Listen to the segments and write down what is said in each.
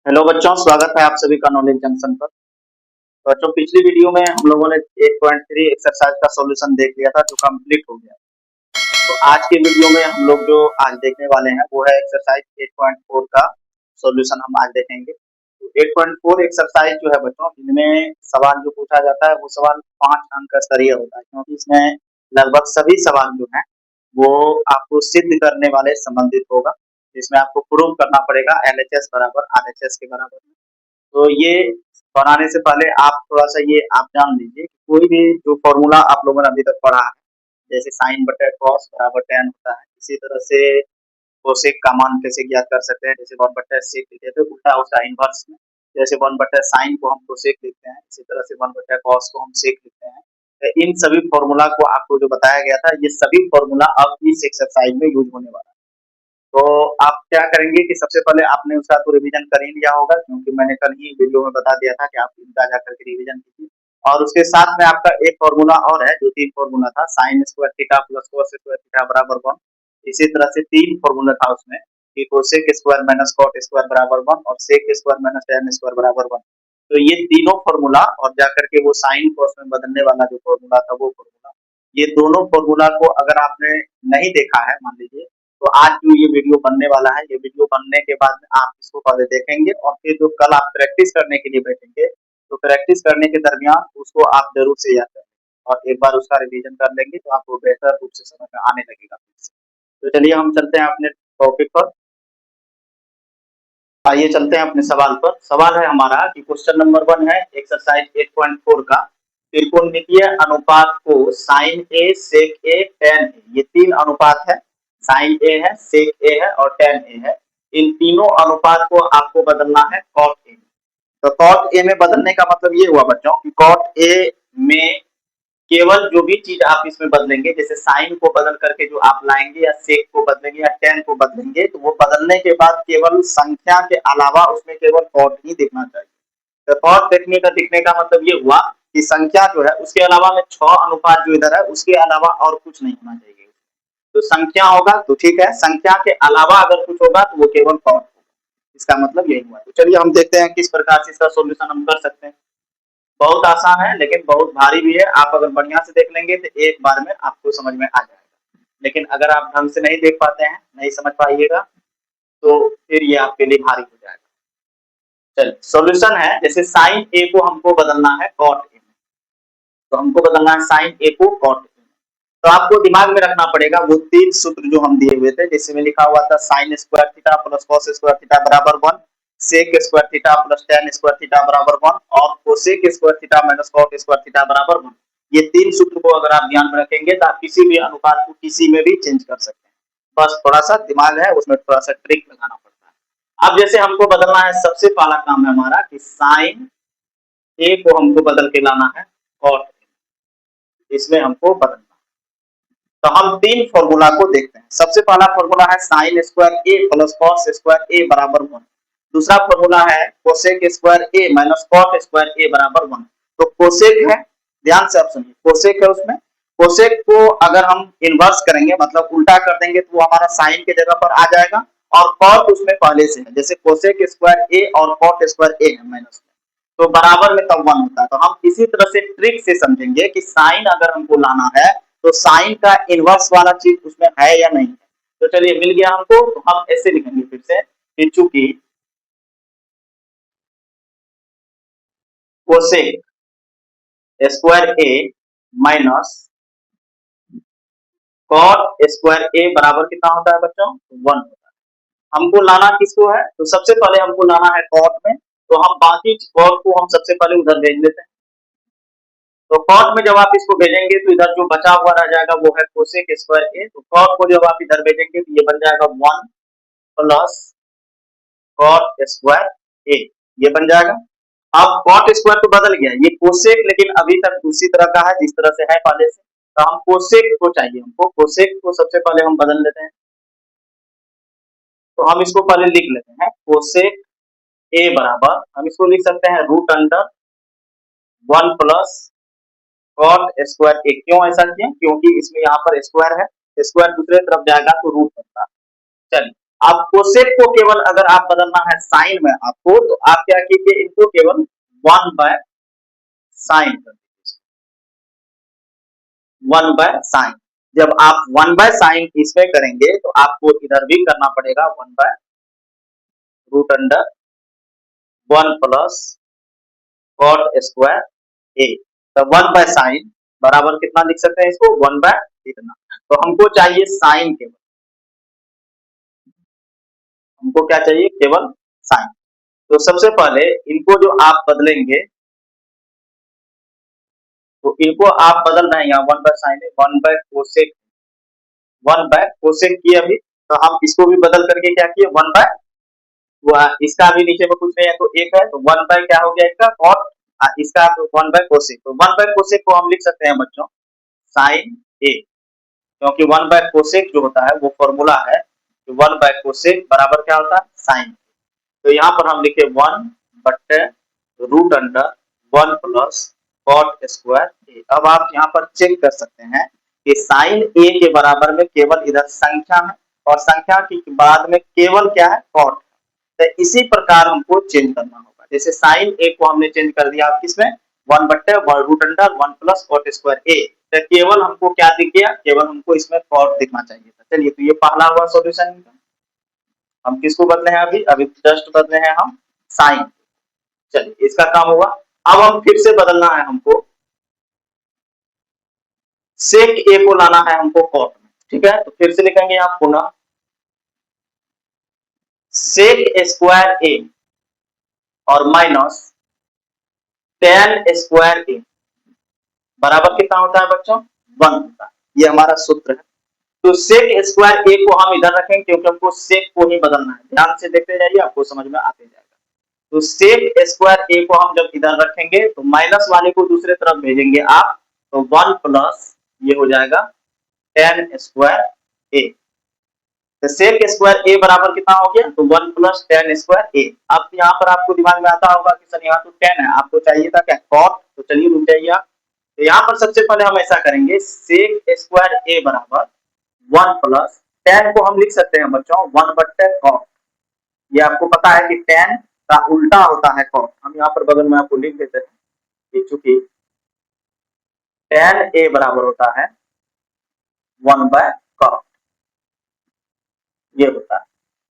Hello बच्चों, स्वागत है आप सभी का नॉलेज जंक्शन पर। तो बच्चों, पिछली वीडियो में हम लोगों ने 8.3 एक्सरसाइज का सॉल्यूशन देख लिया था जो कंप्लीट हो गया। तो आज के वीडियो में हम लोग जो आज देखने वाले हैं वो है एक्सरसाइज 8.4 का सॉल्यूशन हम आज देखेंगे। तो 8.4 एक्सरसाइज जो है बच्चों, इनमें सवाल जो पूछा जाता है वो सवाल 5 अंक का स्तरीय होता है, क्योंकि इसमें लगभग सभी सवाल जो हैं वो आपको सिद्ध करने वाले संबंधित होगा, जिसमें आपको प्रूव करना पड़ेगा LHS बराबर RHS के बराबर। तो ये बनाने से पहले आप थोड़ा-सा ये आप जान लीजिए कि कोई भी जो फ़ॉर्मूला आप लोगों ने अभी तक पढ़ा है, जैसे साइन बटा कॉस बराबर tan होता है, इसी तरह से कोसेक का मान कैसे ज्ञात कर सकते हैं, जैसे 1 बटा सेक लिखे थे, उल्टा होता है इनवर्स में। जैसे 1 बटा साइन को हम कोसेक लिखते हैं, इसी तरह से 1 बटा कॉस को हम सेक लिखते हैं। तो इन सभी फ़ॉर्मूला को आपको जो बताया गया था, ये सभी फ़ॉर्मूला अब इस एक्सरसाइज में यूज़ होने वाला है। तो आप क्या करेंगे कि सबसे पहले आपने उसका तो रिवीजन कर ही लिया होगा, क्योंकि मैंने कल ही वीडियो में बता दिया था कि आप इनका जाकर के रिवीजन कीजिए। और उसके साथ में आपका एक फॉर्मूला और है जो 3 फॉर्मूला था, sine square theta plus cos square theta बराबर 1। इसी तरह से 3 फॉर्मूला था उसमें कि cosec square minus cot square बराबर 1 और sec square minus tan square बराबर 1। तो ये तीनों फॉर्मूला और जाकर के वो साइन कोस में बदलने वाला जो फॉर्मूला था वो फॉर्मूला, ये दोनों फॉर्मूला को अगर आपने नहीं देखा है, मान लीजिए, तो आज जो ये वीडियो बनने वाला है, ये वीडियो बनने के बाद आप इसको पहले देखेंगे और फिर जो कल आप प्रैक्टिस करने के लिए बैठेंगे, तो प्रैक्टिस करने के दरमियान उसको आप जरूर से याद करें और एक बार उसका रिवीजन कर लेंगे तो आपको बेहतर रूप से समझ में आने लगेगा फिर से। तो चलिए हम चलते हैं अपने टॉपिक पर। आइए चलते हैं अपने सवाल पर। सवाल है हमारा कि क्वेश्चन नंबर 1 है एक्सरसाइज 8.4 का, त्रिकोणमितीय अनुपात को साइन ए सेक ए tan ए, ये 3 अनुपात है, साइन ए है, सेक ए है और tan ए है। इन तीनों अनुपात को आपको बदलना है cot ए में। तो cot ए में बदलने का मतलब ये हुआ बच्चों कि cot ए में केवल जो भी चीज आप इसमें बदलेंगे, जैसे साइन को बदल करके जो आप लाएंगे या सेक को बदलेंगे या tan को बदलेंगे, तो वो बदलने के बाद केवल संख्या के अलावा उसमें केवल cot ही दिखना चाहिए। तो cot दिखने का मतलब ये हुआ कि संख्या जो है उसके अलावा में 6 अनुपात जो इधर है उसके अलावा और कुछ नहीं होना चाहिए। तो संख्या होगा तो ठीक है, संख्या के अलावा अगर कुछ होगा तो वो केवल cot होगा। इसका मतलब यही हुआ। तो चलिए हम देखते हैं किस प्रकार से इसका सोल्यूशन हम कर सकते हैं। बहुत आसान है लेकिन बहुत भारी भी है। आप अगर बढ़िया से देख लेंगे तो एक बार में आपको समझ में आ जाएगा, लेकिन अगर आप ढंग से नहीं देख पाते हैं, नहीं समझ पाइएगा, तो फिर ये आपके लिए भारी हो जाएगा। चलिए सॉल्यूशन है, जैसे साइन ए को हमको बदलना है cot ए में, तो हमको बदलना है साइन ए को cot ए में। तो आपको दिमाग में रखना पड़ेगा वो 3 सूत्र जो हम दिए हुए थे, जिसमें लिखा हुआ था sine square theta plus cos square theta बराबर 1, sec square theta plus tan square theta बराबर 1 और cosec square theta minus cot square theta बराबर 1। ये 3 सूत्र को अगर आप ध्यान में रखेंगे तो आप किसी भी अनुपात को किसी में भी चेंज कर सकते हैं। बस थोड़ा सा दिमाग है, उसमें थोड़ा सा ट्रिक लगाना पड़ता है। अब जैसे हमको बदलना है, सबसे पहला काम है हमारा कि साइन ए को हमको बदल के लाना है कॉट, इसमें हमको बदलना। तो हम 3 फॉर्मूला को देखते हैं। सबसे पहला फॉर्मूला है साइन स्क्वायर ए प्लस कॉस स्क्वायर ए बराबर 1। दूसरा फॉर्मूला है कोसेक स्क्वायर ए माइनस कॉट स्क्वायर ए बराबर 1। तो कोसेक है, ध्यान से आप सुनिए, कोसेक है, उसमें कोसेक को अगर हम इनवर्स करेंगे मतलब उल्टा कर देंगे तो वो हमारा साइन के जगह पर आ जाएगा और कॉट उसमें पहले से है, जैसे कोसेक स्क्वायर ए और कॉट स्क्वायर ए है माइनस में, तो बराबर में तब 1 होता है। तो हम इसी तरह से ट्रिक से समझेंगे कि साइन अगर हमको लाना है तो साइन का इनवर्स वाला चीज उसमें है या नहीं है। तो चलिए मिल गया हमको, तो हम ऐसे लिखेंगे फिर से कि चूंकि कोसेक स्क्वायर ए माइनस कॉट स्क्वायर ए बराबर कितना होता है बच्चों, 1 होता है। हमको लाना किसको है, तो सबसे पहले हमको लाना है कॉट में, तो हम बाकी कॉट को हम सबसे पहले उधर भेज लेते हैं। तो कॉट में जब आप इसको भेजेंगे तो इधर जो बचा हुआ रह जाएगा वो है कोसेक स्क्वायर ए। तो कॉट को जब आप इधर भेजेंगे तो ये बन जाएगा 1 प्लस कॉट स्क्वायर ए, ये बन जाएगा। अब कॉट स्क्वायर तो बदल गया, ये कोसेक लेकिन अभी तक उसी तरह का है जिस तरह से है पहले से। तो हम कोसेक को चाहिए, हमको कोसेक को सबसे पहले हम बदल लेते हैं। तो हम इसको पहले लिख लेते हैं कोसेक ए बराबर, हम इसको लिख सकते हैं root under 1 plus cot square A. क्यों ऐसा किया, क्योंकि इसमें यहाँ पर स्क्वायर है, स्क्वायर दूसरे तरफ जाएगा तो रूट बनता है। चलिए अब कोसेक को केवल अगर आप बदलना है साइन में आपको, तो आप क्या कीजिए, इनको केवल 1/sin कर दीजिए, 1/sin। जब आप 1/sin इसमें करेंगे तो आपको इधर भी करना पड़ेगा 1/√अंडर 1 प्लस कॉट स्क्वायर ए। तो 1/sin बराबर कितना लिख सकते हैं इसको, 1/ इतना। तो हमको चाहिए साइन केवल, हमको क्या चाहिए, केवल साइन। तो सबसे पहले इनको जो आप बदलेंगे, तो इनको आप बदल रहे हैं यहाँ 1/sin है, 1/कोसेक, 1/कोसेक किए अभी। तो हम इसको भी बदल करके क्या किए, 1/, इसका भी नीचे में कुछ नहीं है तो एक है, तो 1/ क्या हो गया इसका, कॉट, इसका तो 1/कोसेक। तो 1/कोसेक को हम लिख सकते हैं बच्चों साइन ए, क्योंकि 1/कोसेक जो होता है वो फॉर्मूला है, तो 1/कोसेक बराबर क्या होता है, साइन। तो यहाँ पर हम लिखे 1/√अंडर 1 प्लस कॉट स्क्वायर ए। अब आप यहाँ पर चेक कर सकते हैं कि साइन ए के बराबर में केवल इधर संख्या है, और संख्या के बाद में केवल क्या है, कॉट। तो इसी प्रकार हमको चेंज करना होगा। जैसे साइन ए को हमने चेंज कर दिया आप किसमें, 1/√अंडर 1 प्लस कॉट स्क्वायर ए। तो केवल हमको क्या दिख गया, केवल हमको इसमें कॉट दिखना चाहिए था। चलिए, तो ये पहला हुआ सॉल्यूशन। हम किसको बदले हैं, अभी अभी जस्ट बदले हैं हम साइन। चलिए, इसका काम हुआ। अब हम फिर से बदलना है हमको, सेक ए को लाना है हमको कॉट में, ठीक है। तो फिर से लिखेंगे आप पुनः सेक स्क्वायर ए और माइनस टेन स्क्वायर ए बराबर कितना होता है बच्चों, 1 होता है। ये हमारा सूत्र है। तो सेक स्क्वायर ए को हम इधर रखेंगे क्योंकि हमको सेक को ही बदलना है। ध्यान से देखते जाइए, आपको समझ में आते जाएगा। तो सेक स्क्वायर ए को हम जब इधर रखेंगे तो माइनस वाले को दूसरे तरफ भेजेंगे आप, तो 1 प्लस ये हो जाएगा टेन स्क्वायर ए। तो सेक स्क्वायर ए बराबर कितना हो गया, तो 1 प्लस टेन स्क्वायर ए। अब यहाँ पर आपको दिमाग में आता होगा कि सर यहाँ तो 10 है, आपको चाहिए था क्या, कॉट। तो चलिए रुक जाइए आप। तो यहाँ पर सबसे पहले हम ऐसा करेंगे, सेक स्क्वायर ए बराबर 1 प्लस 10 को हम लिख सकते हैं बच्चों 1/कॉट। ये आपको पता है कि 10 का उल्टा होता है कॉट। हम यहाँ पर बगल में आपको लिख देते हैं, चूंकि tan ए बराबर होता है 1/कॉट, ये होता है।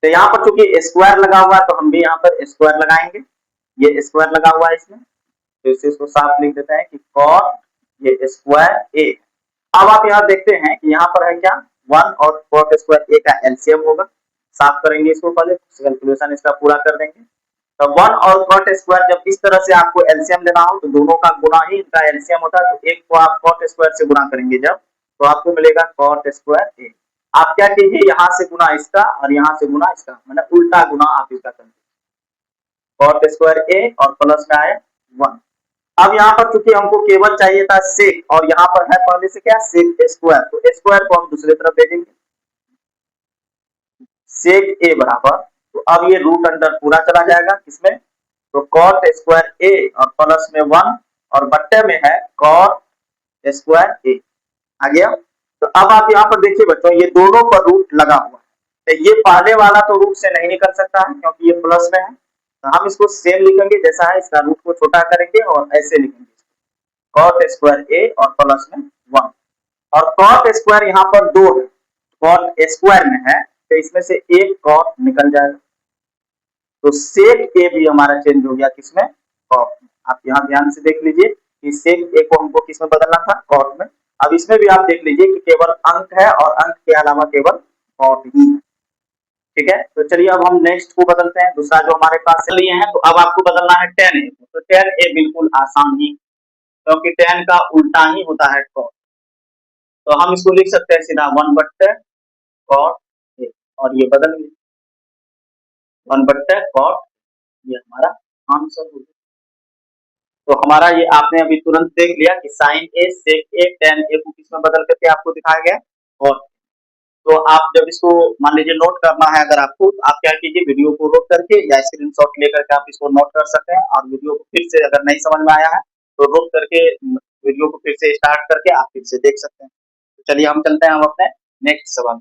तो यहाँ पर चूंकि स्क्वायर लगा हुआ है तो हम भी यहाँ पर स्क्वायर लगाएंगे, ये स्क्वायर लगा हुआ है इसमें, तो इसे इसको साफ लिख देते हैं कि कॉट ये स्क्वायर ए। अब आप यहाँ देखते हैं कि यहाँ पर है क्या, 1 और कॉट स्क्वायर ए का एलसीएम होगा। साफ करेंगे इसको, पहले कैलकुलेशन इसका पूरा कर देंगे। तो 1 और कॉट स्क्वायर जब इस तरह से आपको एलसीएम लेना हो तो दोनों का गुणा ही इनका एलसीएम होता है। तो एक को आप कॉट स्क्वायर से गुणा करेंगे जब, तो आपको मिलेगा कॉट स्क्वायर ए। आप क्या कीजिए, यहाँ से गुणा इसका और यहाँ से गुणा इसका, मतलब उल्टा गुणा आप इसका करेंगे। कॉट स्क्वायर ए और प्लस में आया 1। अब यहाँ पर चूंकि हमको केवल चाहिए था सेक, और यहाँ पर है पहले से क्या, सेक स्क्वायर, तो स्क्वायर को हम दूसरे तरफ भेजेंगे, सेक ए बराबर, तो अब ये रूट अंडर पूरा चला जाएगा किसमें, तो कॉट स्क्वायर ए और प्लस में 1 और बट्टे में है कॉट स्क्वायर ए। आ गया। तो अब आप यहाँ पर देखिए बच्चों, ये दोनों पर रूट लगा हुआ है। तो ये पहले वाला तो रूट से नहीं निकल सकता है क्योंकि ये प्लस में है, तो हम इसको सेम लिखेंगे जैसा है, इसका रूट को छोटा करेंगे और ऐसे लिखेंगे कॉट स्क्वायर ए और प्लस में 1। और कॉट स्क्वायर यहाँ पर 2 है, कॉट स्क्वायर में है, तो इसमें से एक कॉट निकल जाएगा। तो सेक ए भी हमारा चेंज हो गया किसमें, कॉट में। आप यहाँ ध्यान से देख लीजिए कि सेक ए को हमको किसमें बदलना था, कॉट में। अब इसमें भी आप देख लीजिए कि केवल अंक है और अंक के अलावा केवल कॉट ही है, ठीक है। तो चलिए अब हम नेक्स्ट को बदलते हैं, दूसरा जो हमारे पास लिए हैं। तो अब आपको बदलना है tan ए। तो tan ए बिल्कुल आसान ही, क्योंकि tan का उल्टा ही होता है cot। तो हम इसको लिख सकते हैं सीधा 1/cot ए, और ये बदल गया 1/cot, ये हमारा आंसर हो गया। तो हमारा ये आपने अभी तुरंत देख लिया कि साइन ए, सेक ए, tan ए को किसमें बदल करके आपको दिखाया गया, और तो आप जब इसको मान लीजिए नोट करना है अगर आपको, तो आप क्या कीजिए, वीडियो को रोक करके या स्क्रीनशॉट लेकर के आप इसको नोट कर सकते हैं, और वीडियो को फिर से अगर नहीं समझ में आया है तो रोक करके वीडियो को फिर से स्टार्ट करके आप फिर से देख सकते हैं। तो चलिए हम चलते हैं हम अपने नेक्स्ट सवाल।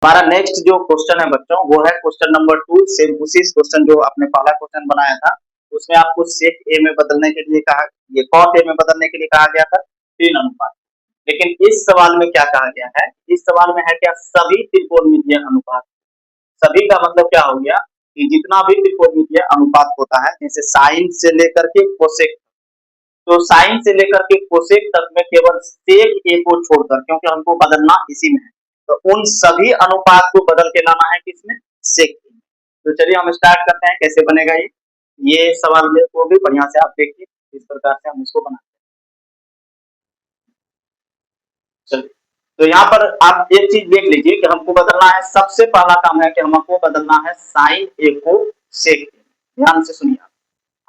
हमारा नेक्स्ट जो क्वेश्चन है बच्चों वो है क्वेश्चन नंबर 2। सेम उसी क्वेश्चन जो आपने पहला क्वेश्चन बनाया था उसमें आपको सेक ए में बदलने के लिए कहा, ये कॉट ए में बदलने के लिए कहा गया था 3 अनुपात। लेकिन इस सवाल में क्या कहा गया है, इस सवाल में है क्या सभी त्रिकोणमितीय अनुपात। सभी का मतलब क्या हो गया कि जितना भी त्रिकोणमितीय अनुपात होता है जैसे साइन से लेकर के कोसेक, तो साइन से लेकर के कोसेक तक में केवल सेक ए को छोड़कर, क्योंकि हमको बदलना इसी में है, तो उन सभी अनुपात को बदल के लाना है किसमें, सेक ए में। तो चलिए हम स्टार्ट करते हैं कैसे बनेगा ये सवाल में को भी बढ़िया से आप देखिए इस प्रकार से हम इसको बनाते हैं। चलिए तो यहाँ पर आप एक चीज देख लीजिए कि हमको बदलना है, सबसे पहला काम है कि हमको बदलना है साइन ए को सेक ए। ध्यान से सुनिए,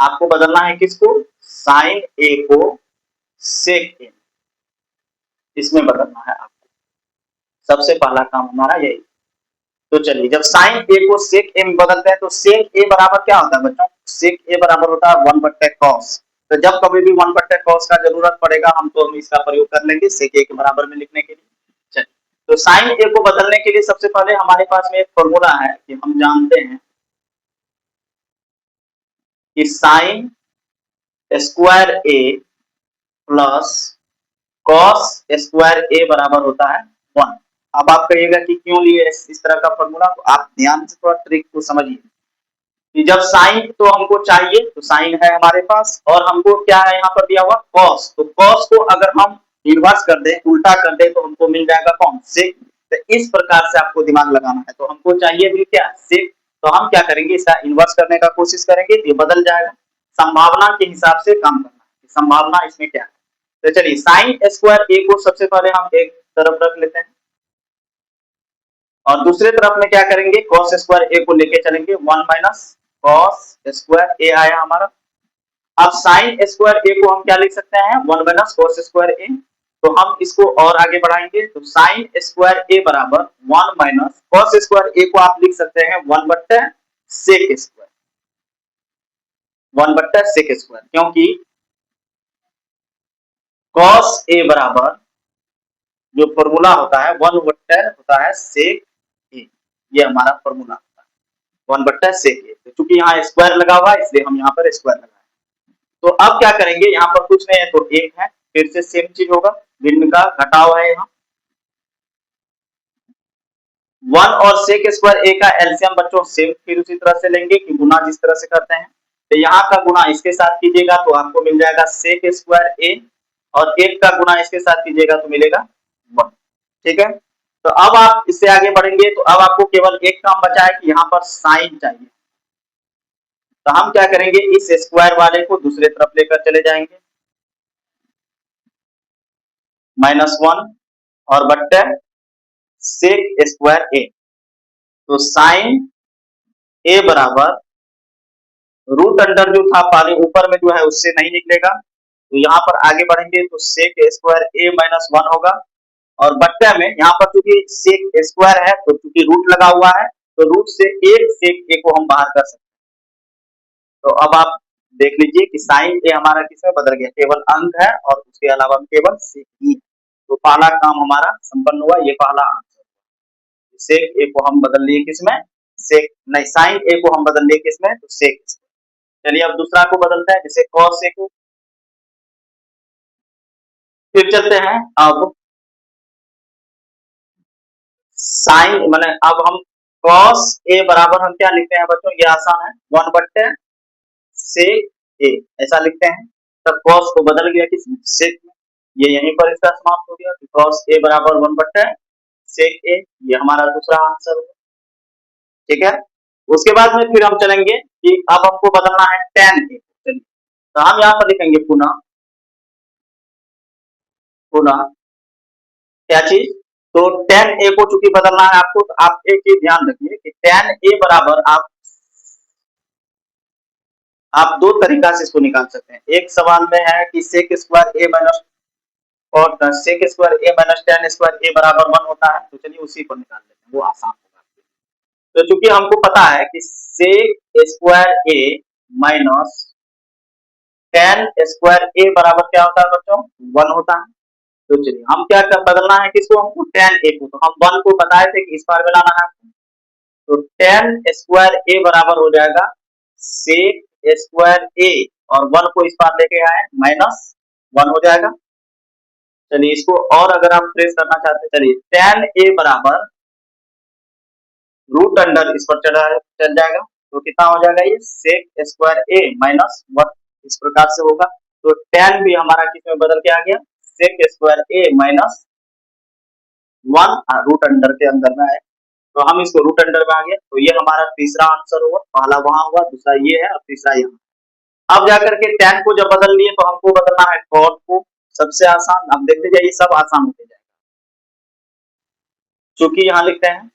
आपको बदलना है किसको, साइन ए को सेक ए, इसमें बदलना है आपको। सबसे पहला काम हमारा यही। तो चलिए जब साइन ए को सेक ए में बदलते हैं तो सेक ए बराबर क्या होता है बच्चों, सेक ए बराबर होता है 1/cos। तो जब कभी भी 1/cos का जरूरत पड़ेगा हम इसका प्रयोग कर लेंगे सेक ए के बराबर में लिखने के लिए। चलिए तो साइन ए को बदलने के लिए सबसे पहले हमारे पास में एक फॉर्मूला है कि हम जानते हैं कि साइन स्क्वायर ए प्लस कॉस स्क्वायर ए बराबर होता है 1। अब आप कहिएगा कि क्यों लिए इस तरह का फॉर्मूला, तो आप ध्यान से थोड़ा ट्रिक को समझिए कि जब साइन तो हमको चाहिए, तो साइन है हमारे पास और हमको क्या है यहाँ पर दिया हुआ कॉस, तो कॉस को अगर हम इन्वर्स कर दें, उल्टा कर दें, तो हमको मिल जाएगा कौन, सेक। तो इस प्रकार से आपको दिमाग लगाना है, तो हमको चाहिए भी क्या, सेक। तो हम क्या करेंगे, इसका इन्वर्स करने का कोशिश करेंगे तो ये बदल जाएगा। संभावना के हिसाब से काम करना है, संभावना इसमें क्या है। तो चलिए साइन स्क्वायर ए को सबसे पहले हम एक तरफ रख लेते हैं और दूसरे तरफ में क्या करेंगे, कॉस स्क्वायर ए को लेके चलेंगे, 1 माइनस कॉस स्क्वायर ए आया हमारा। अब साइन स्क्वायर ए को हम क्या लिख सकते हैं, 1 माइनस कॉस स्क्वायर ए। तो हम इसको और आगे बढ़ाएंगे तो साइन स्क्वायर ए बराबर 1 माइनस कॉस स्क्वायर ए को आप लिख सकते हैं 1/सेक स्क्वायर, 1/सेक स्क्वायर, क्योंकि कॉस ए बराबर जो फॉर्मूला होता है 1/, होता है सेक ए, ये हमारा फॉर्मूला होता है 1/सेक ए। तो चूंकि यहाँ स्क्वायर लगा हुआ है इसलिए हम यहाँ पर स्क्वायर लगाए। तो अब क्या करेंगे, यहाँ पर कुछ नहीं है तो एक है, फिर से सेम चीज होगा, भिन्न का घटाव है यहाँ 1 और सेक स्क्वायर ए का एलसीएम बच्चों सेम फिर उसी तरह से लेंगे कि गुना जिस तरह से करते हैं। तो यहाँ का गुना इसके साथ कीजिएगा तो आपको मिल जाएगा सेक स्क्वायर ए, और एक का गुना इसके साथ कीजिएगा तो मिलेगा 1। ठीक है, तो अब आप इससे आगे बढ़ेंगे तो अब आपको केवल एक काम बचा है कि यहाँ पर साइन चाहिए। तो हम क्या करेंगे, इस स्क्वायर वाले को दूसरे तरफ लेकर चले जाएंगे, -1 और बट्टे सेक स्क्वायर ए। तो साइन ए बराबर रूट अंडर जो था पहले ऊपर में जो है उससे नहीं निकलेगा, तो यहाँ पर आगे बढ़ेंगे तो सेक स्क्वायर ए -1 होगा, और बट्टे में यहाँ पर चूंकि सेक स्क्वायर है तो चूंकि रूट लगा हुआ है तो रूट से एक सेक ए को हम बाहर कर सकते हैं। तो अब आप देख लीजिए कि साइन ए हमारा किसमें बदल गया, केवल अंक है और उसके अलावा केवल सेक ही। तो पहला काम हमारा संपन्न हुआ, ये पहला आंसर। सेक ए को हम बदल लिए किसमें, सेक नहीं, साइन ए को हम बदल लिए किसमें, तो सेक। चलिए अब दूसरा को बदलते हैं, जैसे कॉस ए को। फिर चलते हैं अब साइन, माने अब हम कॉस ए बराबर हम क्या लिखते हैं बच्चों, ये आसान है 1/सेक ए, ऐसा लिखते हैं। तब कॉस को बदल गया किसमें, सेक में। ये यहीं पर इसका समाप्त हो गया, कॉस ए बराबर 1/सेक ए, ये हमारा दूसरा आंसर होगा। ठीक है, उसके बाद में फिर हम चलेंगे कि अब हमको बदलना है tan ए। चलिए तो हम यहाँ पर लिखेंगे पुनः, पुनः क्या चीज, तो tan ए को चूंकि बदलना है आपको, तो आप एक चीज ध्यान रखिए कि tan ए बराबर आप दो तरीका से इसको निकाल सकते हैं। एक सवाल में है कि सेक स्क्वायर ए माइनस, और सेक स्क्वायर ए माइनस tan स्क्वायर ए बराबर 1 होता है, तो चलिए उसी को निकाल लेते हैं, वो आसान होगा। तो चूंकि हमको पता है कि सेक स्क्वायर ए माइनस tan स्क्वायर ए बराबर क्या होता है बच्चों, 1 होता है। तो चलिए हम क्या कर बदलना है किसको, हमको tan a को, तो हम 1 को बताए थे कि इस बार में लाना है, तो tan स्क्वायर a बराबर हो जाएगा sec स्क्वायर a, और 1 को इस बार लेके आए -1 हो जाएगा। चलिए इसको और अगर हम ट्रेस करना चाहते हैं, चलिए tan a बराबर रूट अंडर इस पर चल जाएगा, तो कितना हो जाएगा ये sec स्क्वायर a -1, इस प्रकार से होगा। तो tan भी हमारा किस में बदल के आ गया, sec square a -1 root under के अंदर में आए, तो हम इसको रूट अंडर में आ गया, तो ये हमारा तीसरा आंसर हुआ, पहला वहां हुआ, दूसरा ये है और तीसरा यहाँ। अब जाकर के tan को जब बदल लिए तो हमको बदलना है cot को, सबसे आसान, अब देखते जाइए सब आसान होते जाएगा। चूंकि यहाँ लिखते हैं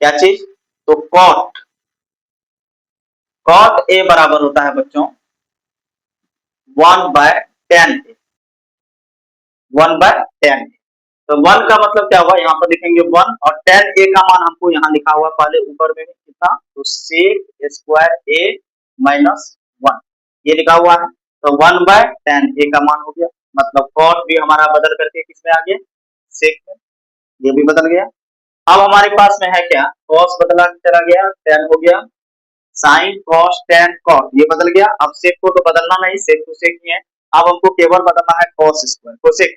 क्या चीज, तो cot a बराबर होता है बच्चों 1/tan a, 1/tan a। तो 1 का मतलब क्या हुआ, यहाँ पर लिखेंगे 1, और tan a का मान हमको यहाँ लिखा हुआ पहले ऊपर में कितना, तो sec स्क्वायर a -1 ये लिखा हुआ है, तो 1/tan a का मान हो गया, मतलब cot भी हमारा बदल करके किसमें आ गया, sec में, ये भी बदल गया। अब हमारे पास में है क्या, cos बदला चला गया, tan हो गया, sin cos tan cot ये बदल गया। अब sec को तो बदलना नहीं, sec तो sec ही है, अब हमको केवल बदलना है cos स्क्वायर cosec।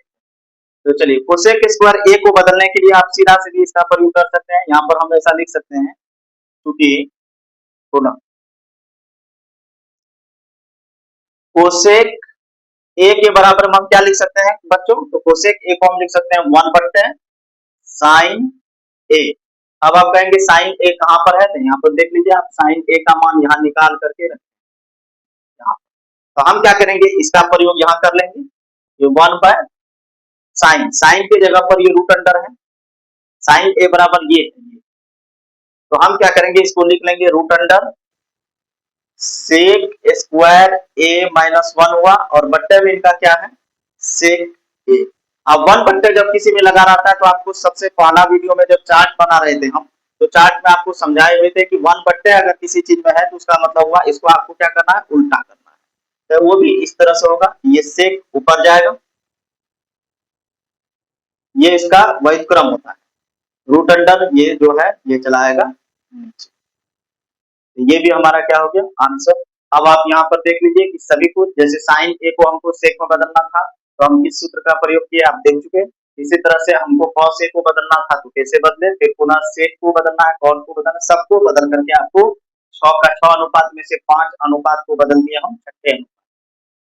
तो चलिए कोसेक स्क्वायर a को बदलने के लिए आप सीधा सीधी इसका प्रयोग कर सकते हैं, यहाँ पर हम ऐसा लिख सकते हैं, क्योंकि पुनः कोसेक a के बराबर हम क्या लिख सकते हैं बच्चों, तो कोसेक a को हम लिख सकते हैं 1/sin a। अब आप कहेंगे साइन a कहाँ पर है, तो यहाँ पर देख लीजिए आप, साइन a का मान यहाँ निकाल करके रखें यहाँ, तो हम क्या करेंगे इसका प्रयोग यहाँ कर लेंगे, ये 1/sin, साइन के जगह पर ये रूट अंडर है, साइन a बराबर ये है, तो हम क्या करेंगे इसको लिख लेंगे root under sec square a -1 हुआ, और बट्टे में इनका क्या है सेक a। अब 1 बट्टे जब किसी में लगा रहता है, तो आपको सबसे पहला वीडियो में जब चार्ट बना रहे थे हम, तो चार्ट में आपको समझाए हुए थे कि 1 बट्टे अगर किसी चीज में है तो उसका मतलब हुआ इसको आपको क्या करना है उल्टा करना है, तो वो भी इस तरह से होगा, ये सेक ऊपर जाएगा, ये इसका व्युत्क्रम होता है, रूट अंडर ये जो है ये चलाएगा नीचे, ये भी हमारा क्या हो गया आंसर। अब आप यहाँ पर देख लीजिए कि सभी को, जैसे साइन a को हमको सेक में बदलना था, तो हम किस सूत्र का प्रयोग किए आप देख चुके, इसी तरह से हमको cos a को बदलना था तो कैसे बदले, फिर पुनः सेक को बदलना है, cos को बदलना, सबको बदल करके आपको 6 का 6 अनुपात में से 5 अनुपात को बदल दिए हम छठे अनुपात।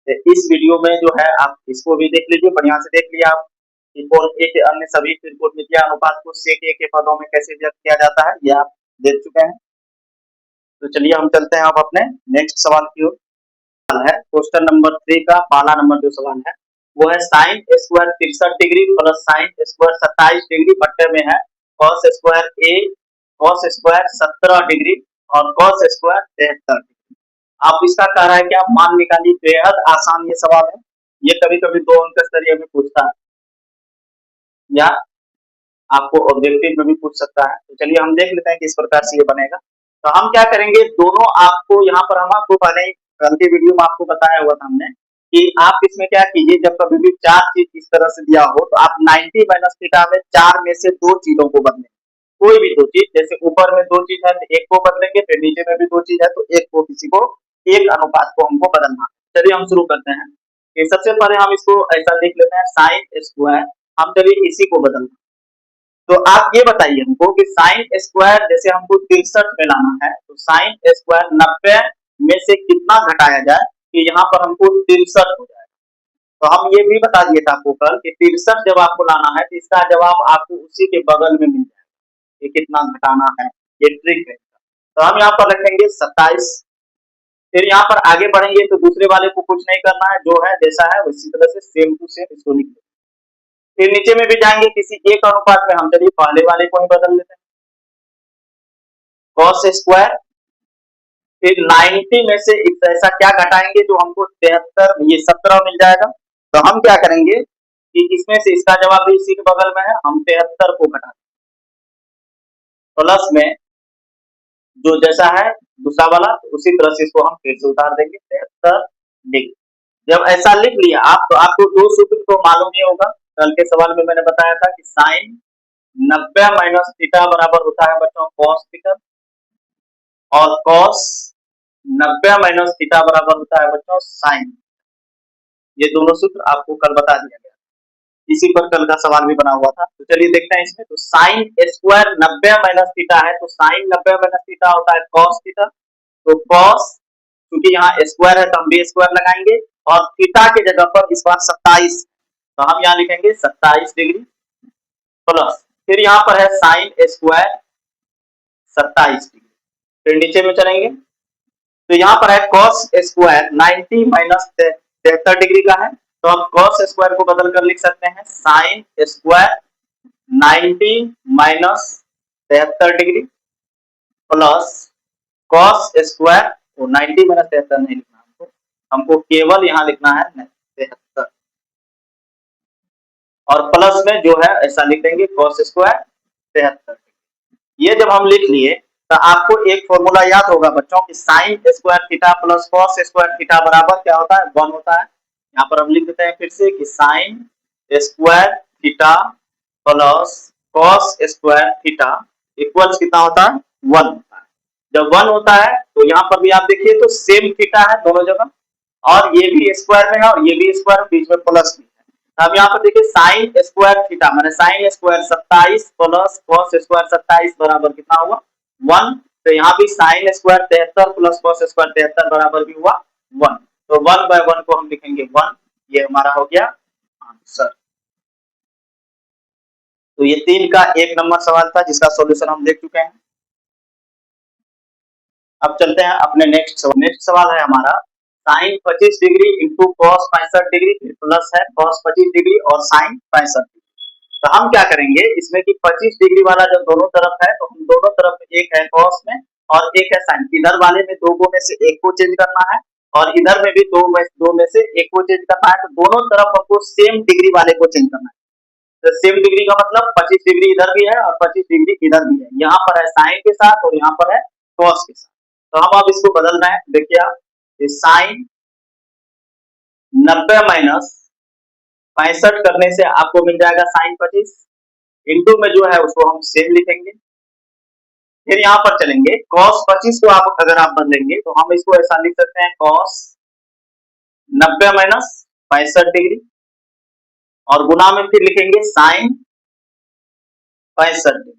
तो इस वीडियो में जो है आप इसको भी देख लीजिए, बढ़िया से देख लिया आप कि त्रिकोण a के अन्य सभी त्रिकोणमितीय अनुपात को सेक a के पदों में कैसे व्यक्त किया जाता है, ये आप देख चुके हैं। तो चलिए हम चलते हैं अब अपने नेक्स्ट सवाल की ओर, है क्वेश्चन नंबर 3 का पहला नंबर जो सवाल है वो है sine square 63 degree plus sine square 27 degree बट्टे में है cos square a cos square 17 degree और कॉस स्क्वायर 73 डिग्री। आप इसका कह रहा है कि आप मान निकालिए, बेहद आसान ये सवाल है, ये कभी कभी 2 अंक स्तरीय में पूछता है या आपको ऑब्जेक्टिव में भी पूछ सकता है। तो चलिए हम देख लेते हैं कि इस प्रकार से ये बनेगा। तो हम क्या करेंगे, दोनों आपको यहाँ पर हम आपको पहले कल के वीडियो में आपको बताया हुआ था हमने कि आप इसमें क्या कीजिए, जब कभी भी 4 चीज इस तरह से दिया हो तो आप 90 माइनस थीटा में 4 में से 2 चीजों को बदलें, कोई भी 2 चीज, जैसे ऊपर में 2 चीज है तो एक को बदलेंगे, फिर नीचे में भी 2 चीज है तो एक को, किसी को एक अनुपात को हमको बदलना। चलिए हम शुरू करते हैं कि सबसे पहले हम इसको ऐसा लिख लेते हैं साइन स्क्वायर, हम चलिए इसी को बदलना। तो आप ये बताइए हमको कि साइन स्क्वायर जैसे हमको 63 में लाना है, तो साइन स्क्वायर 90 में से कितना घटाया जाए कि यहाँ पर हमको 63 हो जाए। तो हम ये भी बता दिए था आपको कल कि 63 जब आपको लाना है तो इसका जवाब आपको उसी के बगल में मिल जाएगा कि कितना घटाना है, ये ट्रिक है। तो हम यहाँ पर रखेंगे 27, फिर यहाँ पर आगे बढ़ेंगे तो दूसरे वाले को कुछ नहीं करना है, जो है जैसा है उसी तरह से सेम टू सेम इसको लिख, फिर नीचे में भी जाएंगे किसी एक अनुपात में, हम चलिए पहले वाले को ही बदल लेते हैं कॉस स्क्वायर, फिर 90 में से ऐसा क्या घटाएंगे जो हमको 73 ये 17 मिल जाएगा। तो हम क्या करेंगे कि इसमें से इसका जवाब भी इसी के बगल में है, हम 73 को घटा प्लस में जो जैसा है दूसरा वाला, तो उसी तरह से इसको हम फिर से उतार देंगे 73 डिग्री। जब ऐसा लिख लिया आप तो आपको दो सूत्र तो मालूम ही होगा। कल के सवाल में मैंने बताया था कि साइन 90 माइनस थीटा बराबर होता है बच्चों कॉस थीटा, और कॉस 90 माइनस थीटा बराबर होता है बच्चों साइन। ये दोनों सूत्र आपको कल बता दिया गया, इसी पर कल का सवाल भी बना हुआ था। तो चलिए देखते हैं इसमें। तो साइन स्क्वायर 90 माइनस थीटा है, तो साइन 90 माइनस थीटा होता है कॉस थीटा। तो कॉस, क्योंकि यहाँ स्क्वायर है तो हम भी स्क्वायर लगाएंगे, और थीटा की जगह पर इस बार 27, तो हम यहाँ लिखेंगे 27 डिग्री प्लस, फिर यहाँ पर है साइन स्क्वायर 27 डिग्री। फिर नीचे में चलेंगे तो यहाँ पर है cos स्क्वायर 90 माइनस 73 डिग्री का है, तो हम cos स्क्वायर को बदल कर लिख सकते हैं sine square 90 minus 73 degree plus cos square, तो 90 माइनस 73 नहीं लिखना हमको, हमको केवल यहाँ लिखना है 73, और प्लस में जो है ऐसा लिख देंगे cos स्क्वायर 73। ये जब हम लिख लिए तो आपको एक फॉर्मूला याद होगा बच्चों कि sign square theta plus cos square theta बराबर क्या होता है, 1 होता है। यहाँ पर हम लिख देते हैं फिर से कि sign square theta plus cos square theta equals कितना होता है, 1 होता है। जब 1 होता है तो यहाँ पर भी आप देखिए तो सेम थीटा है दोनों जगह, और ये भी स्क्वायर में है और ये भी स्क्वायर, बीच में प्लस भी है। अब यहाँ पर देखिए साइन स्क्वायर थीटा माने sine square 27 plus cos square 27 बराबर कितना हुआ, 1। तो यहाँ भी sine square 73 plus cos square 73 बराबर भी हुआ 1। तो 1/1 को हम लिखेंगे 1, ये हमारा हो गया आंसर। तो ये 3 का 1 नंबर सवाल था जिसका सॉल्यूशन हम देख चुके हैं। अब चलते हैं अपने नेक्स्ट सवाल। नेक्स्ट सवाल है हमारा sine 25 degree into cos 65 degree plus है कॉस 25 डिग्री और साइन 65 डिग्री। तो हम क्या करेंगे इसमें कि 25 डिग्री वाला जब दोनों तरफ है तो हम दोनों तरफ एक है कॉस में और एक है साइन, इधर वाले में दो में से एक को चेंज करना है और इधर में भी दो में से एक को चेंज करना है। तो दोनों तरफ हमको सेम डिग्री वाले को चेंज करना है। तो सेम डिग्री का मतलब 25 डिग्री इधर भी है और 25 डिग्री इधर भी है। यहाँ पर है साइन के साथ और यहाँ पर है कॉस के साथ। तो हम अब इसको बदल रहे हैं। देखिए आप साइन 90 माइनस 65 करने से आपको मिल जाएगा साइन 25, इंटू में जो है उसको हम सेम लिखेंगे। फिर यहाँ पर चलेंगे कॉस 25 को आप अगर आप बदलेंगे तो हम इसको ऐसा लिख सकते हैं कॉस 90 माइनस 65 डिग्री, और गुना में फिर लिखेंगे साइन 65 डिग्री।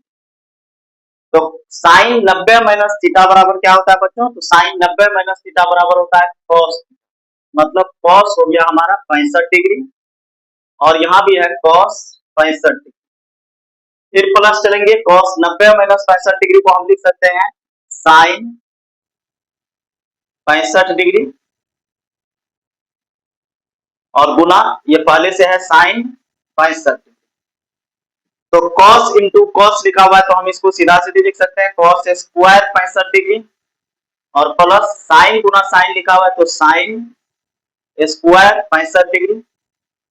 तो साइन 90 माइनस थीटा बराबर क्या होता है बच्चों, तो साइन 90 माइनस थीटा बराबर होता है कॉस, मतलब कॉस हो गया हमारा 65 डिग्री, और यहाँ भी है कॉस 65 डिग्री। फिर प्लस चलेंगे कॉस 90 माइनस 65 डिग्री को हम लिख सकते हैं साइन 65 डिग्री, और गुना ये पहले से है साइन 65। तो cos इंटू कॉस लिखा हुआ है तो हम इसको सीधा सीधे लिख सकते हैं कॉस स्क्वायर 65 डिग्री, और प्लस साइन गुना साइन लिखा हुआ है तो साइन स्क्वायर 65 डिग्री।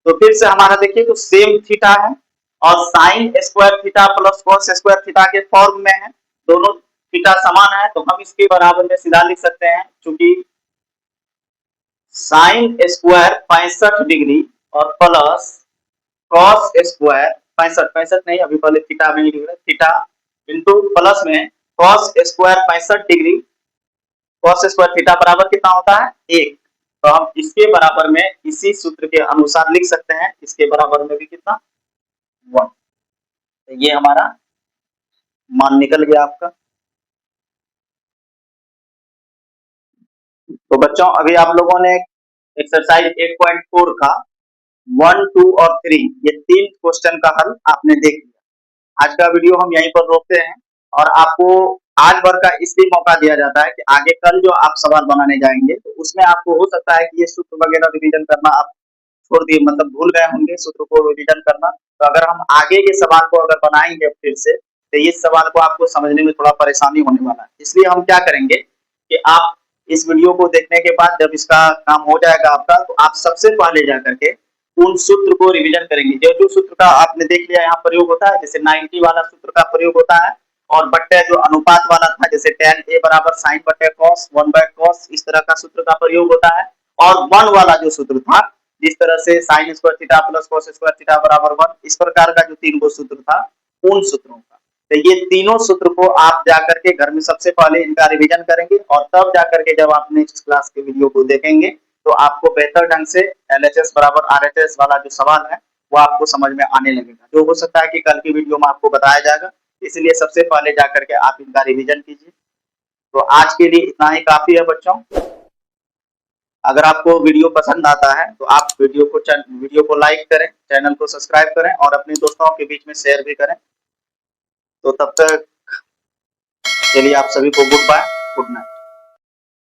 तो फिर से हमारा देखिए तो सेम थीटा है और sign square theta plus cos square theta के फॉर्म में है, दोनों थीटा समान है तो हम इसके बराबर में सीधा लिख सकते हैं, चूंकि साइन स्क्वायर 65 डिग्री और प्लस कॉस स्क्वायर 65 नहीं अभी पहले थीटा में ही लिख रहे थीटा इंटू प्लस में cos square 65 degree, cos square theta बराबर कितना होता है 1। तो हम इसके बराबर में इसी सूत्र के अनुसार लिख सकते हैं, इसके बराबर में भी कितना 1। तो ये हमारा मान निकल गया आपका। तो बच्चों अभी आप लोगों ने एक्सरसाइज 8.4 का 1, 2 और 3 ये 3 क्वेश्चन का हल आपने देख लिया। आज का वीडियो हम यहीं पर रोकते हैं, और आपको आज भर का इसलिए मौका दिया जाता है कि आगे कल जो आप सवाल बनाने जाएंगे तो उसमें आपको हो सकता है कि ये सूत्र वगैरह रिवीजन करना आप छोड़ दिए, मतलब भूल गए होंगे सूत्र को रिवीजन करना। तो अगर हम आगे के सवाल को अगर बनाएंगे फिर से तो इस सवाल को आपको समझने में थोड़ा परेशानी होने वाला है। इसलिए हम क्या करेंगे कि आप इस वीडियो को देखने के बाद जब इसका काम हो जाएगा आपका, तो आप सबसे पहले जाकर के उन सूत्र को रिवीजन करेंगे जो सूत्र का आपने देख लिया यहाँ प्रयोग होता है, जैसे 90 वाला सूत्र का प्रयोग होता है, और बट्टे जो अनुपात वाला था जैसे tan a बराबर sin बट्टे cos 1/cos, इस तरह का सूत्र का प्रयोग होता है। और 1 वाला जो सूत्र था, जिस तरह से sign square theta plus cos square theta बराबर 1, इस प्रकार का जो 3 गो सूत्र था, उन सूत्रों का। तो ये तीनों सूत्र को आप जाकर के घर में सबसे पहले इनका रिवीजन करेंगे और तब जाकर के जब आप नेक्स्ट क्लास के वीडियो को देखेंगे तो आपको बेहतर ढंग से LHS बराबर RHS वाला जो सवाल है वो आपको समझ में आने लगेगा। जो हो सकता है कि कल की वीडियो में आपको बताया जाएगा, इसलिए सबसे पहले जाकर के आप इनका रिवीजन कीजिए। तो आज के लिए इतना ही काफी है बच्चों। अगर आपको वीडियो पसंद आता है तो आप वीडियो को लाइक करें, चैनल को सब्सक्राइब करें और अपने दोस्तों के बीच में शेयर भी करें। तो तब तक के लिए आप सभी को गुड बाय, गुड नाइट।